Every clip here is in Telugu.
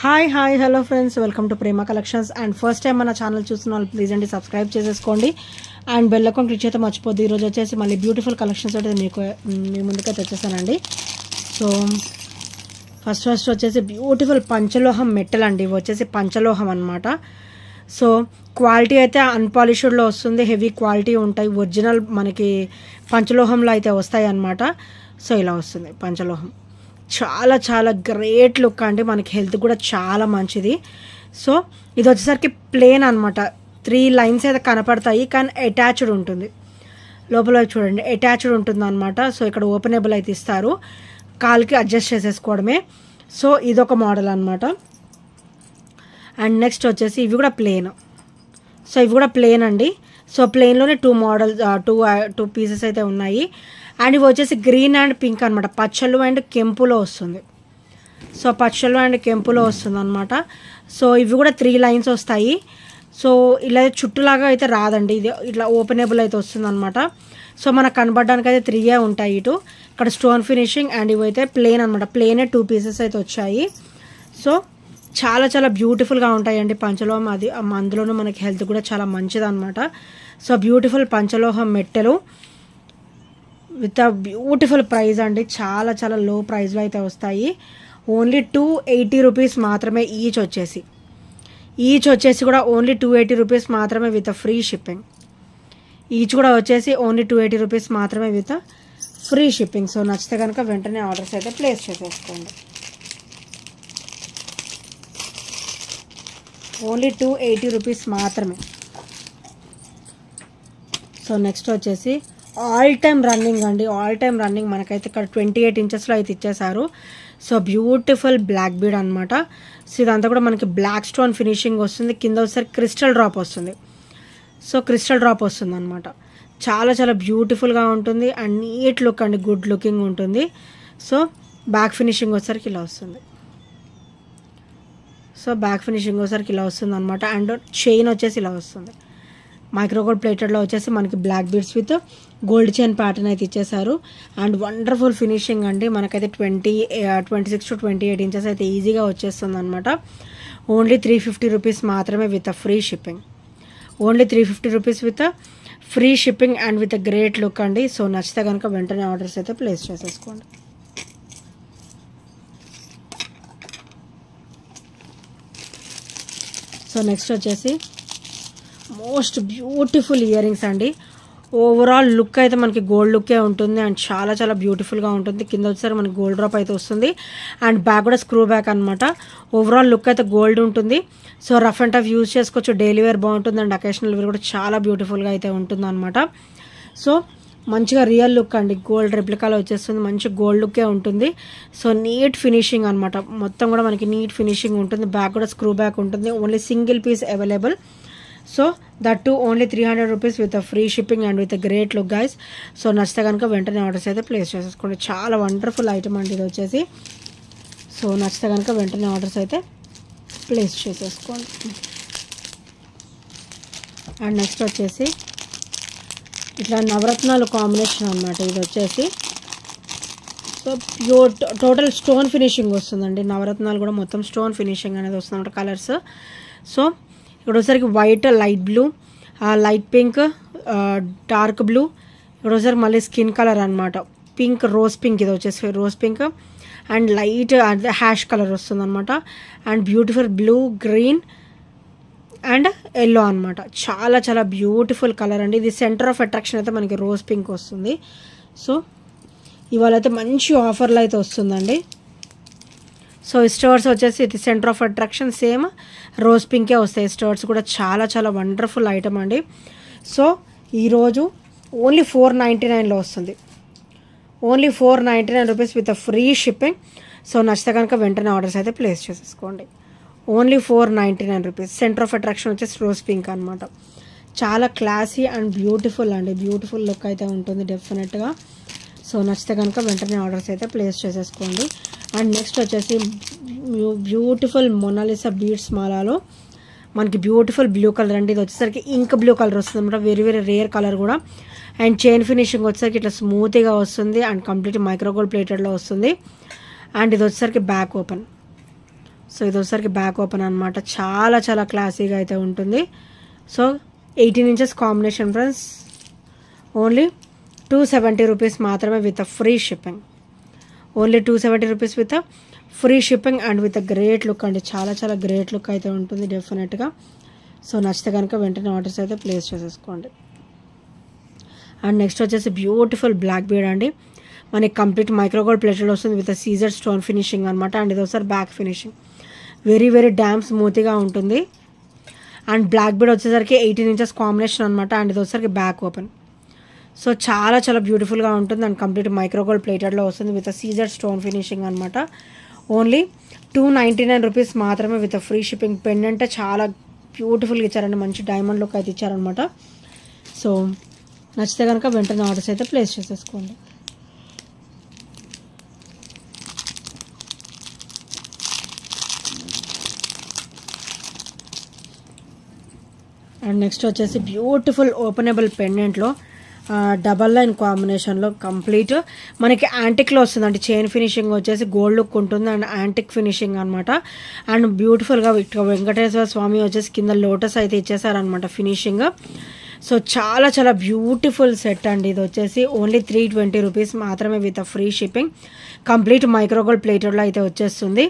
Hi hello friends, welcome to Prema collections. And first time మన ఛానల్ చూస్తున్న వాళ్ళు ప్లీజ్ అండి సబ్స్క్రైబ్ చేసేసుకోండి అండ్ బెల్ ఐకాన్ క్లిక్ చేస్తే మర్చిపోద్ది. ఈరోజు వచ్చేసి మళ్ళీ బ్యూటిఫుల్ కలెక్షన్స్ అయితే మీ ముందుకే తెచ్చేసానండి. సో ఫస్ట్ వచ్చేసి బ్యూటిఫుల్ పంచలోహం మెట్టల్ అండి. ఇవి వచ్చేసి పంచలోహం అనమాట. సో క్వాలిటీ అయితే అన్పాలిష్డ్లో వస్తుంది, హెవీ క్వాలిటీ ఉంటాయి. ఒరిజినల్ మనకి పంచలోహంలో అయితే వస్తాయి అన్నమాట. సో ఇలా వస్తుంది పంచలోహం. చాలా చాలా గ్రేట్ లుక్ అండి, మనకి హెల్త్ కూడా చాలా మంచిది. సో ఇది వచ్చేసరికి ప్లేన్ అనమాట. 3 లైన్స్ అయితే కనపడతాయి కానీ అటాచ్డ్ ఉంటుంది. లోపల చూడండి అటాచ్డ్ ఉంటుంది అనమాట. సో ఇక్కడ ఓపెనబుల్ అయితే ఇస్తారు, కాల్కి అడ్జస్ట్ చేసేసుకోవడమే. సో ఇదొక మోడల్ అనమాట. అండ్ నెక్స్ట్ వచ్చేసి ఇవి కూడా ప్లేన్. సో ఇవి కూడా ప్లేన్ అండి. సో ప్లేన్లోనే 2 మోడల్స్, టూ పీసెస్ అయితే ఉన్నాయి. అండ్ ఇవి వచ్చేసి గ్రీన్ అండ్ పింక్ అనమాట. పచ్చలు అండ్ కెంపులో వస్తుంది. సో పచ్చలు అండ్ కెంపులో వస్తుంది అనమాట. సో ఇవి కూడా 3 లైన్స్ వస్తాయి. సో ఇలా చుట్టులాగా అయితే రాదండి, ఇది ఇట్లా ఓపెనబుల్ అయితే వస్తుంది అనమాట. సో మనకు కనబడడానికి అయితే 3 ఉంటాయి ఇటు. ఇక్కడ స్టోన్ ఫినిషింగ్. అండ్ ఇవి అయితే ప్లేన్ అనమాట. ప్లేనే 2 పీసెస్ అయితే వచ్చాయి. సో చాలా చాలా బ్యూటిఫుల్గా ఉంటాయండి పంచలోహం. అది అందులోనూ మనకి హెల్త్ కూడా చాలా మంచిది అనమాట. సో బ్యూటిఫుల్ పంచలోహం మెట్టెలు విత్ అ బ్యూటిఫుల్ ప్రైస్ అండి. చాలా చాలా లో ప్రైస్లో అయితే వస్తాయి. ఓన్లీ 280 రూపీస్ మాత్రమే ఈచ్ వచ్చేసి కూడా ఓన్లీ 280 రూపీస్ మాత్రమే విత్ ఫ్రీ షిప్పింగ్. ఈచ్ కూడా వచ్చేసి ఓన్లీ 280 రూపీస్ మాత్రమే విత్ ఫ్రీ షిప్పింగ్. సో నచ్చితే కనుక వెంటనే ఆర్డర్స్ అయితే ప్లేస్ చేసేసుకోండి. ఓన్లీ 280 రూపీస్ మాత్రమే. సో నెక్స్ట్ వచ్చేసి ఆల్ టైమ్ రన్నింగ్ అండి. ఆల్ టైమ్ రన్నింగ్ మనకైతే ఇక్కడ 28 ఇంచెస్లో అయితే ఇచ్చేసారు. సో బ్యూటిఫుల్ బ్లాక్ బీడ్ అనమాట. సో ఇదంతా కూడా మనకి బ్లాక్ స్టోన్ ఫినిషింగ్ వస్తుంది. కింద వచ్చేసరికి క్రిస్టల్ డ్రాప్ వస్తుంది. సో క్రిస్టల్ డ్రాప్ వస్తుంది అనమాట. చాలా చాలా బ్యూటిఫుల్గా ఉంటుంది అండ్ నీట్ లుక్ అండి, గుడ్ లుకింగ్ ఉంటుంది. సో బ్యాక్ ఫినిషింగ్ వచ్చేసరికి ఇలా వస్తుంది. సో బ్యాక్ ఫినిషింగ్ వచ్చేసరికి ఇలా వస్తుంది అనమాట. అండ్ చైన్ వచ్చేసి ఇలా వస్తుంది. మైక్రోగోల్డ్ ప్లేటెడ్లో వచ్చేసి మనకి black beads with gold chain pattern అయితే ఇచ్చేసారు. అండ్ వండర్ఫుల్ ఫినిషింగ్ అండి. మనకైతే 26 to 28 ఇంచెస్ అయితే ఈజీగా వచ్చేస్తుంది అనమాట. ఓన్లీ 350 రూపీస్ మాత్రమే with free shipping. Only 350 rupees with free shipping and with great look అండి. సో నచ్చితే కనుక వెంటనే ఆర్డర్స్ అయితే ప్లేస్ చేసేసుకోండి. సో నెక్స్ట్ వచ్చేసి మోస్ట్ బ్యూటిఫుల్ ఇయర్ రింగ్స్ అండి. ఓవరాల్ లుక్ అయితే మనకి గోల్డ్ లుక్కే ఉంటుంది అండ్ చాలా చాలా బ్యూటిఫుల్గా ఉంటుంది. కింద వచ్చేసరికి మనకి గోల్డ్ డ్రాప్ అయితే వస్తుంది అండ్ బ్యాక్ కూడా స్క్రూ బ్యాక్ అనమాట. ఓవరాల్ లుక్ అయితే గోల్డ్ ఉంటుంది. So rough and tough use చేసుకోవచ్చు, డైలీ వేర్ బాగుంటుంది అండ్ అకేషనల్ వేర్ కూడా చాలా బ్యూటిఫుల్గా అయితే ఉంటుంది అనమాట. సో మంచిగా రియల్ లుక్ అండి, గోల్డ్ రెప్లికాలో వచ్చేస్తుంది. మంచి గోల్డ్ లుక్కే ఉంటుంది. సో నీట్ ఫినిషింగ్ అనమాట. మొత్తం కూడా మనకి నీట్ ఫినిషింగ్ ఉంటుంది. బ్యాక్ కూడా స్క్రూ బ్యాక్ ఉంటుంది. Only single piece available. So that to only 300 rupees with free shipping and with great look guys. So నచ్చితే కనుక వెంటనే ఆర్డర్స్ అయితే ప్లేస్ చేసేసుకోండి. చాలా వండర్ఫుల్ ఐటమ్ అండి ఇది వచ్చేసి. సో నచ్చితే కనుక వెంటనే ఆర్డర్స్ అయితే ప్లేస్ చేసేసుకోండి. అండ్ నెక్స్ట్ వచ్చేసి ఇట్లా నవరత్నాలు కాంబినేషన్ అనమాట ఇది వచ్చేసి. So pure total stone finishing వస్తుందండి. నవరత్నాలు కూడా మొత్తం స్టోన్ ఫినిషింగ్ అనేది వస్తుంది అన్నమాట. కలర్స్ సో ఇక్కడ వచ్చేసరికి white, light blue, light pink, dark blue. ఇక్కడ వచ్చేసరికి మళ్ళీ స్కిన్ కలర్ అనమాట. Pink, rose pink. ఇది వచ్చేసి rose pink and light ash colour వస్తుంది అనమాట. And beautiful blue, green and yellow అనమాట. చాలా చాలా బ్యూటిఫుల్ కలర్ అండి. ఇది సెంటర్ ఆఫ్ అట్రాక్షన్ అయితే మనకి రోజ్ పింక్ వస్తుంది. సో ఇవాళ అయితే మంచి ఆఫర్లో అయితే వస్తుందండి. సో స్టర్స్ వచ్చేసి ఇది centre of attraction same rose పింకే వస్తాయి. స్టర్స్ కూడా చాలా చాలా వండర్ఫుల్ ఐటమ్ అండి. సో ఈరోజు ఓన్లీ 499లో వస్తుంది. Only 499 rupees with free shipping. So నచ్చితే కనుక వెంటనే ఆర్డర్స్ అయితే ప్లేస్ చేసేసుకోండి. Only 499 rupees. Centre of attraction వచ్చేసి రోజ్ పింక్ అనమాట. చాలా క్లాసీ అండ్ బ్యూటిఫుల్ అండి. బ్యూటిఫుల్ లుక్ అయితే ఉంటుంది డెఫినెట్గా. సో నచ్చితే కనుక వెంటనే ఆర్డర్స్ అయితే ప్లేస్ చేసేసుకోండి. అండ్ నెక్స్ట్ వచ్చేసి బ్యూటిఫుల్ మొనాలిసా బీడ్స్ మాలాలో మనకి బ్యూటిఫుల్ బ్లూ కలర్ అండి. ఇది వచ్చేసరికి ఇంక్ బ్లూ కలర్ వస్తుంది అనమాట. వెరీ వెరీ రేర్ కలర్ కూడా. అండ్ చైన్ ఫినిషింగ్ వచ్చేసరికి ఇట్లా స్మూత్గా వస్తుంది అండ్ కంప్లీట్ మైక్రోగోల్డ్ ప్లేటెడ్లో వస్తుంది. అండ్ ఇది వచ్చేసరికి బ్యాక్ ఓపెన్. సో ఇది వచ్చేసరికి బ్యాక్ ఓపెన్ అనమాట. చాలా చాలా క్లాసీగా అయితే ఉంటుంది. So 18 inches combination friends. Only 270 rupees మాత్రమే with free shipping. Only 270 rupees with free shipping and with great look అండి. చాలా చాలా గ్రేట్ లుక్ అయితే ఉంటుంది డెఫినెట్గా. సో నచ్చితే కనుక వెంటనే ఆర్డర్స్ అయితే ప్లేస్ చేసేసుకోండి. అండ్ నెక్స్ట్ వచ్చేసి బ్యూటిఫుల్ బ్లాక్ బీడ్ అండి. మనకి కంప్లీట్ మైక్రోగోల్డ్ ప్లేటెడ్ వస్తుంది విత్ సీజర్ స్టోన్ ఫినిషింగ్ అనమాట. అండ్ ఇది ఒకసారి back finishing very very dam స్మూత్గా ఉంటుంది. అండ్ బ్లాక్ బీడ్ వచ్చేసరికి 18 ఇంచెస్ కాంబినేషన్ అనమాట. అండ్ ఇది వచ్చేసరికి బ్యాక్ ఓపెన్. సో చాలా చాలా బ్యూటిఫుల్గా ఉంటుంది. అండ్ కంప్లీట్ మైక్రోగోల్డ్ ప్లేటెడ్లో వస్తుంది విత్ సీజర్ స్టోన్ ఫినిషింగ్ అనమాట. ఓన్లీ 299 రూపీస్ మాత్రమే విత్ ఫ్రీ షిప్పింగ్. పెండెంట్ చాలా బ్యూటిఫుల్గా ఇచ్చారండి. మంచి డైమండ్ లుక్ అయితే ఇచ్చారనమాట. సో నచ్చితే కనుక వెంటనే ఆర్డర్స్ అయితే ప్లేస్ చేసేసుకోండి. అండ్ నెక్స్ట్ వచ్చేసి బ్యూటిఫుల్ ఓపెనబుల్ పెండెంట్లో డబల్ లైన్ కాంబినేషన్లో కంప్లీట్ మనకి యాంటిక్లో వస్తుందండి. చైన్ ఫినిషింగ్ వచ్చేసి గోల్డ్ లుక్ ఉంటుంది అండ్ యాంటిక్ ఫినిషింగ్ అనమాట. అండ్ బ్యూటిఫుల్గా వెంకటేశ్వర స్వామి వచ్చేసి కింద లోటస్ అయితే ఇచ్చేసారనమాట ఫినిషింగ్. సో చాలా చాలా బ్యూటిఫుల్ సెట్ అండి. ఇది వచ్చేసి ఓన్లీ 320 రూపీస్ మాత్రమే with free shipping. Complete micro gold ప్లేటెడ్లో అయితే వచ్చేస్తుంది.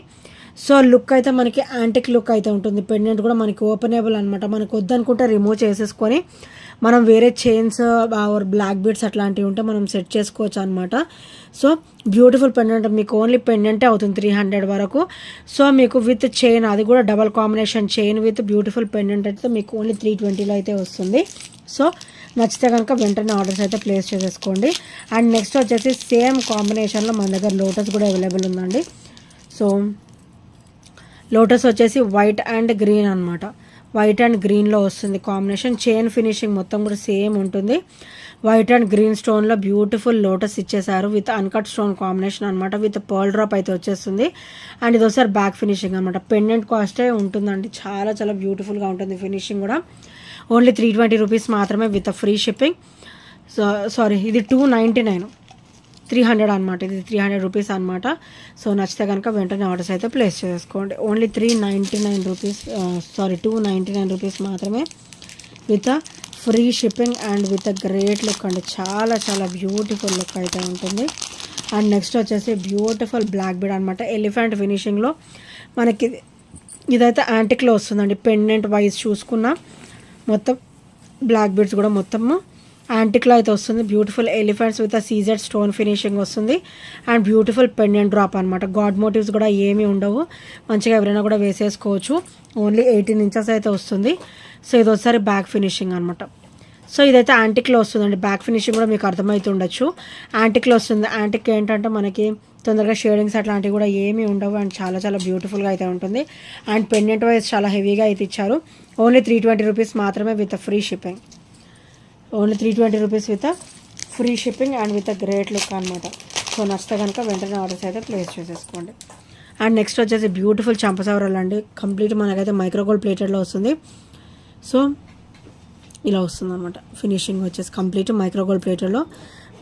సో లుక్ అయితే మనకి యాంటిక్ లుక్ అయితే ఉంటుంది. పెండెంట్ కూడా మనకి ఓపెనబుల్ అనమాట. మనకు వద్దనుకుంటే రిమూవ్ చేసేసుకొని మనం వేరే చైన్స్ ఆర్ బ్లాక్ బీడ్స్ అట్లాంటివి ఉంటే మనం సెట్ చేసుకోవచ్చు అనమాట. సో బ్యూటిఫుల్ పెండెంట్ మీకు ఓన్లీ పెండెంటే అవుతుంది 300 వరకు. సో మీకు విత్ చైన్ అది కూడా double combination chain with beautiful pendant అయితే మీకు ఓన్లీ 320లో అయితే వస్తుంది. సో నచ్చితే కనుక వెంటనే ఆర్డర్స్ అయితే ప్లేస్ చేసేసుకోండి. అండ్ నెక్స్ట్ వచ్చేసి సేమ్ కాంబినేషన్లో మన దగ్గర లోటస్ కూడా అవైలబుల్ ఉందండి. సో లోటస్ వచ్చేసి వైట్ అండ్ గ్రీన్ అనమాట. వైట్ అండ్ గ్రీన్లో వస్తుంది కాంబినేషన్. చైన్ ఫినిషింగ్ మొత్తం కూడా సేమ్ ఉంటుంది. వైట్ అండ్ గ్రీన్ స్టోన్లో బ్యూటిఫుల్ లోటస్ ఇచ్చేసారు విత్ అన్కట్ స్టోన్ కాంబినేషన్ అనమాట. విత్ పర్ల్ డ్రాప్ అయితే వచ్చేస్తుంది. అండ్ ఇది ఒకసారి బ్యాక్ ఫినిషింగ్ అనమాట. పెండెంట్ కాస్టే ఉంటుందండి. చాలా చాలా బ్యూటిఫుల్గా ఉంటుంది ఫినిషింగ్ కూడా. ఓన్లీ 320 రూపీస్ మాత్రమే with free shipping. So sorry ఇది 299 300 అనమాట. ఇది 300 రూపీస్ అనమాట. సో నచ్చితే కనుక వెంటనే ఆర్డర్స్ అయితే ప్లేస్ చేసుకోండి. ఓన్లీ 399 రూపీస్ 299 రూపీస్ మాత్రమే with free shipping and with great look అండి. చాలా చాలా బ్యూటిఫుల్ లుక్ అయితే ఉంటుంది. అండ్ నెక్స్ట్ వచ్చేసి బ్యూటిఫుల్ బ్లాక్ బీడ్ అనమాట. ఎలిఫెంట్ ఫినిషింగ్లో మనకి ఇదైతే యాంటిక్లో వస్తుందండి. పెండెంట్ వైజ్ చూసుకున్న మొత్తం బ్లాక్ బీడ్స్ కూడా మొత్తము యాంటిక్లో అయితే వస్తుంది. Beautiful elephants with CZ stone finishing వస్తుంది. అండ్ బ్యూటిఫుల్ పెండెంట్ డ్రాప్ అనమాట. గాడ్ మోటివ్స్ కూడా ఏమీ ఉండవు. మంచిగా ఎవరైనా కూడా వేసేసుకోవచ్చు. ఓన్లీ 18 ఇంచెస్ అయితే వస్తుంది. సో ఇది ఒకసారి బ్యాక్ ఫినిషింగ్ అనమాట. సో ఇదైతే యాంటిక్లో వస్తుందండి. బ్యాక్ ఫినిషింగ్ కూడా మీకు అర్థమవుతుండొచ్చు. యాంటిక్లో వస్తుంది. యాంటిక్ ఏంటంటే మనకి తొందరగా షేడింగ్స్ అట్లాంటివి కూడా ఏమీ ఉండవు. అండ్ చాలా చాలా బ్యూటిఫుల్గా అయితే ఉంటుంది. అండ్ పెండెంట్ వైజ్ చాలా హెవీగా అయితే ఇచ్చారు. ఓన్లీ 320 రూపీస్ మాత్రమే with free shipping. Only 320 rupees with free shipping and with great look అనమాట. సో నచ్చితే కనుక వెంటనే ఆర్డర్స్ అయితే ప్లేస్ చేసేసుకోండి. అండ్ నెక్స్ట్ వచ్చేసి బ్యూటిఫుల్ చంపసవరాలు అండి. కంప్లీట్ మనకైతే మైక్రోగోల్డ్ ప్లేటెడ్లో వస్తుంది. సో ఇలా వస్తుంది అనమాట. ఫినిషింగ్ వచ్చేసి కంప్లీట్ మైక్రోగోల్డ్ ప్లేటెడ్లో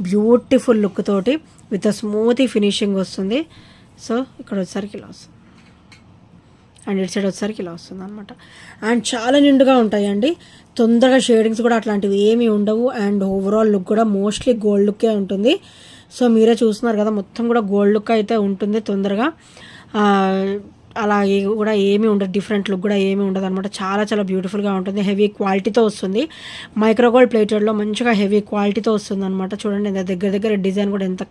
బ్యూటిఫుల్ లుక్ తోటి విత్ స్మూతీ ఫినిషింగ్ వస్తుంది. సో ఇక్కడ వచ్చేసరికి ఇలా వస్తుంది. అండ్ ఇటు సైడ్ వచ్చేసరికి ఇలా వస్తుంది అనమాట. అండ్ చాలా నిండుగా ఉంటాయండి. తొందరగా షేడింగ్స్ కూడా అట్లాంటివి ఏమీ ఉండవు. అండ్ ఓవరాల్ లుక్ కూడా మోస్ట్లీ గోల్డ్ లుక్కే ఉంటుంది. సో మీరే చూస్తున్నారు కదా, మొత్తం కూడా గోల్డ్ లుక్ అయితే ఉంటుంది. తొందరగా అలా కూడా ఏమీ ఉండదు. డిఫరెంట్ లుక్ కూడా ఏమీ ఉండదు అనమాట. చాలా చాలా బ్యూటిఫుల్గా ఉంటుంది. హెవీ క్వాలిటీతో వస్తుంది. మైక్రోగోల్డ్ ప్లేటెడ్లో మంచిగా హెవీ క్వాలిటీతో వస్తుంది అనమాట. చూడండి దగ్గర దగ్గర డిజైన్ కూడా ఎంత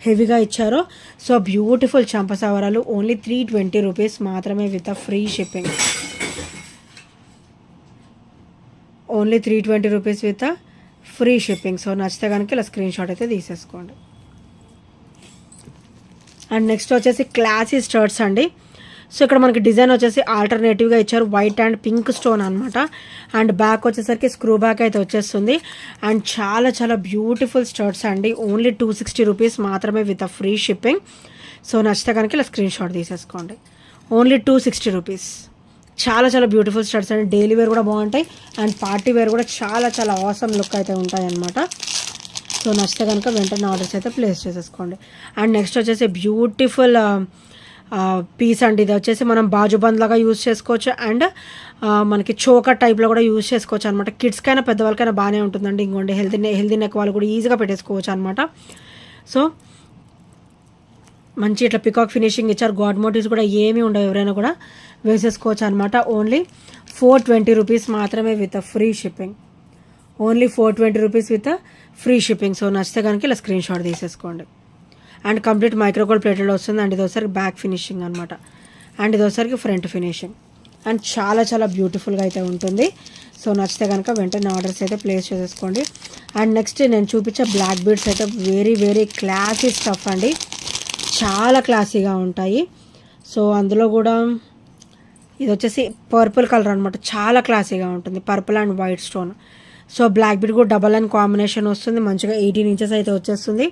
హెవీగా ఇచ్చారో. సో బ్యూటిఫుల్ చంపసవరాలు ఓన్లీ 320 రూపీస్ మాత్రమే with free shipping. Only 320 rupees with free shipping. So నచ్చితే కనుక ఇలా స్క్రీన్ షాట్ అయితే తీసేసుకోండి. అండ్ నెక్స్ట్ వచ్చేసి క్లాసీ స్టర్ట్స్ అండి. సో ఇక్కడ మనకి డిజైన్ వచ్చేసి ఆల్టర్నేటివ్గా ఇచ్చారు. వైట్ అండ్ పింక్ స్టోన్ అనమాట. అండ్ బ్యాక్ వచ్చేసరికి స్క్రూ బ్యాక్ అయితే వచ్చేస్తుంది. అండ్ చాలా చాలా బ్యూటిఫుల్ స్టర్ట్స్ అండి. ఓన్లీ 260 రూపీస్ మాత్రమే విత్ ఫ్రీ షిప్పింగ్. సో నచ్చితే కనుక ఇలా స్క్రీన్ షాట్ తీసేసుకోండి. Only 260 rupees. చాలా చాలా బ్యూటిఫుల్ స్టర్ట్స్ అండి. డైలీ వేర్ కూడా బాగుంటాయి. అండ్ పార్టీ వేర్ కూడా చాలా చాలా ఆసమ్ లుక్ అయితే ఉంటాయి అన్నమాట. సో నచ్చితే కనుక వెంటనే ఆర్డర్స్ అయితే ప్లేస్ చేసేసుకోండి. అండ్ నెక్స్ట్ వచ్చేసి బ్యూటిఫుల్ పీస్ అండి. ఇది వచ్చేసి మనం బాజుబంద్ లాగా యూజ్ చేసుకోవచ్చు అండ్ మనకి చోకర్ టైప్లో కూడా యూజ్ చేసుకోవచ్చు అనమాట. కిడ్స్కైనా పెద్దవాళ్ళకైనా బాగానే ఉంటుందండి. ఇంకోండి హెల్తీ నెక్ వాళ్ళు కూడా ఈజీగా పెట్టేసుకోవచ్చు అనమాట. సో మంచి ఇట్లా పికాక్ ఫినిషింగ్ ఇచ్చారు. గాడ్ మోటివ్స్ కూడా ఏమీ ఉండవు, ఎవరైనా కూడా వేసేసుకోవచ్చు అనమాట. ఓన్లీ 420 రూపీస్ మాత్రమే with free shipping. Only 420 rupees with free shipping. So నచ్చితే కనుక ఇలా స్క్రీన్ షాట్ తీసేసుకోండి. అండ్ కంప్లీట్ మైక్రోగోల్డ్ ప్లేటెడ్ వస్తుంది. అండ్ ఇది ఒకసారి బ్యాక్ ఫినిషింగ్ అనమాట. అండ్ ఇది ఒకసారికి ఫ్రంట్ ఫినిషింగ్. అండ్ చాలా చాలా బ్యూటిఫుల్గా అయితే ఉంటుంది. సో నచ్చితే కనుక వెంటనే ఆర్డర్స్ అయితే ప్లేస్ చేసేసుకోండి. అండ్ నెక్స్ట్ నేను చూపించే బ్లాక్ బీడ్స్ అయితే వెరీ వెరీ క్లాసీ స్టఫ్ అండి. చాలా క్లాసీగా ఉంటాయి. సో అందులో కూడా ఇది వచ్చేసి పర్పుల్ కలర్ అనమాట. చాలా క్లాసీగా ఉంటుంది, purple and white stone. So black bead కూడా డబల్ అండ్ కాంబినేషన్ వస్తుంది, మంచిగా 18 ఇంచెస్ అయితే వచ్చేస్తుంది.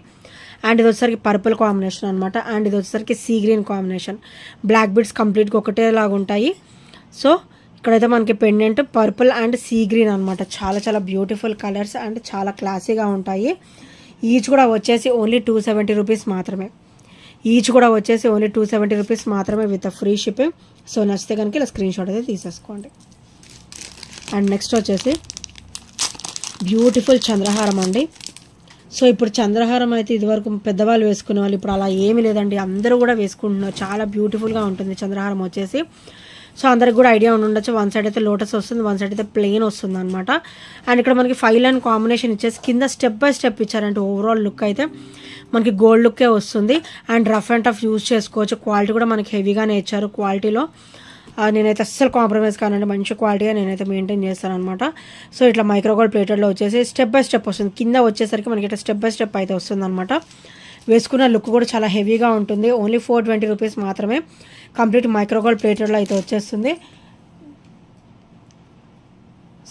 అండ్ ఇది వచ్చేసరికి పర్పుల్ కాంబినేషన్ అనమాట. అండ్ ఇది వచ్చేసరికి sea green combination. Black beads కంప్లీట్గా ఒకటేలాగా ఉంటాయి. సో ఇక్కడైతే మనకి pendant purple and sea green అనమాట. చాలా చాలా బ్యూటిఫుల్ కలర్స్ అండ్ చాలా క్లాసీగా ఉంటాయి. ఈచ్ కూడా వచ్చేసి ఓన్లీ 270 రూపీస్ మాత్రమే. ఈచ్ కూడా వచ్చేసి ఓన్లీ 270 రూపీస్ మాత్రమే విత్ ఫ్రీ షిప్పింగ్. సో నచ్చితే కనుక ఇలా స్క్రీన్ షాట్ అయితే తీసేసుకోండి. అండ్ నెక్స్ట్ వచ్చేసి బ్యూటిఫుల్ చంద్రహారం అండి. సో ఇప్పుడు చంద్రహారం అయితే ఇదివరకు పెద్దవాళ్ళు వేసుకునే వాళ్ళు, ఇప్పుడు అలా ఏమీ లేదండి, అందరూ కూడా వేసుకుంటున్నారు. చాలా బ్యూటిఫుల్గా ఉంటుంది చంద్రహారం వచ్చేసి. సో అందరికి కూడా ఐడియా ఉండొచ్చు. వన్ సైడ్ అయితే లోటస్ వస్తుంది, వన్ సైడ్ అయితే ప్లెయిన్ వస్తుంది అనమాట. అండ్ ఇక్కడ మనకి 5 లైన్ కాంబినేషన్ ఇచ్చేసి కింద స్టెప్ బై స్టెప్ ఇచ్చారంటే ఓవరాల్ లుక్ అయితే మనకి గోల్డ్ లుక్కే వస్తుంది. And rough and tough use చేసుకోవచ్చు. క్వాలిటీ కూడా మనకి హెవీగానే ఇచ్చారు. క్వాలిటీలో నేనైతే అస్సలు కాంప్రమైజ్ కానండి, మంచి క్వాలిటీగా నేనైతే మెయింటైన్ చేస్తాను అనమాట. సో ఇట్లా మైక్రోగోల్డ్ ప్లేటెడ్లో వచ్చేసి స్టెప్ బై స్టెప్ వస్తుంది. కింద వచ్చేసరికి మనకి ఇట్లా స్టెప్ బై స్టెప్ అయితే వస్తుంది అనమాట. వేసుకున్న లుక్ కూడా చాలా హెవీగా ఉంటుంది. ఓన్లీ 420 రూపీస్ మాత్రమే. కంప్లీట్ మైక్రోగోల్డ్ ప్లేటెడ్లో అయితే వచ్చేస్తుంది.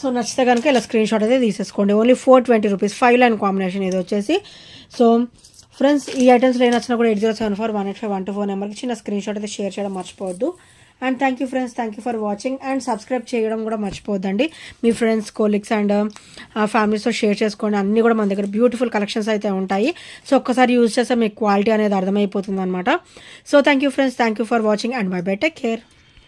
సో నచ్చితే కనుక ఇలా స్క్రీన్ షాట్ అయితే తీసేసుకోండి. Only 420 rupees. 5 లైన్ కాంబినేషన్ ఇది వచ్చేసి. సో ఫ్రెండ్స్, ఈ ఐటమ్స్లో ఏ నచ్చినా కూడా 8074185124 నెంబర్కి చిన్న స్క్రీన్ షాట్ అయితే షేర్ చేయడం మర్చిపోవద్దు. And thank you friends, thank you for watching. And subscribe చేయడం కూడా మర్చిపోవద్దండి. మీ ఫ్రెండ్స్, కోలీగ్స్ అండ్ ఫ్యామిలీస్తో షేర్ చేసుకోండి. అన్నీ కూడా మన దగ్గర బ్యూటిఫుల్ కలెక్షన్స్ అయితే ఉంటాయి. సో ఒక్కసారి యూజ్ చేస్తే మీకు క్వాలిటీ అనేది అర్థమైపోతుంది అనమాట. So thank you friends, thank you for watching and by by, take care.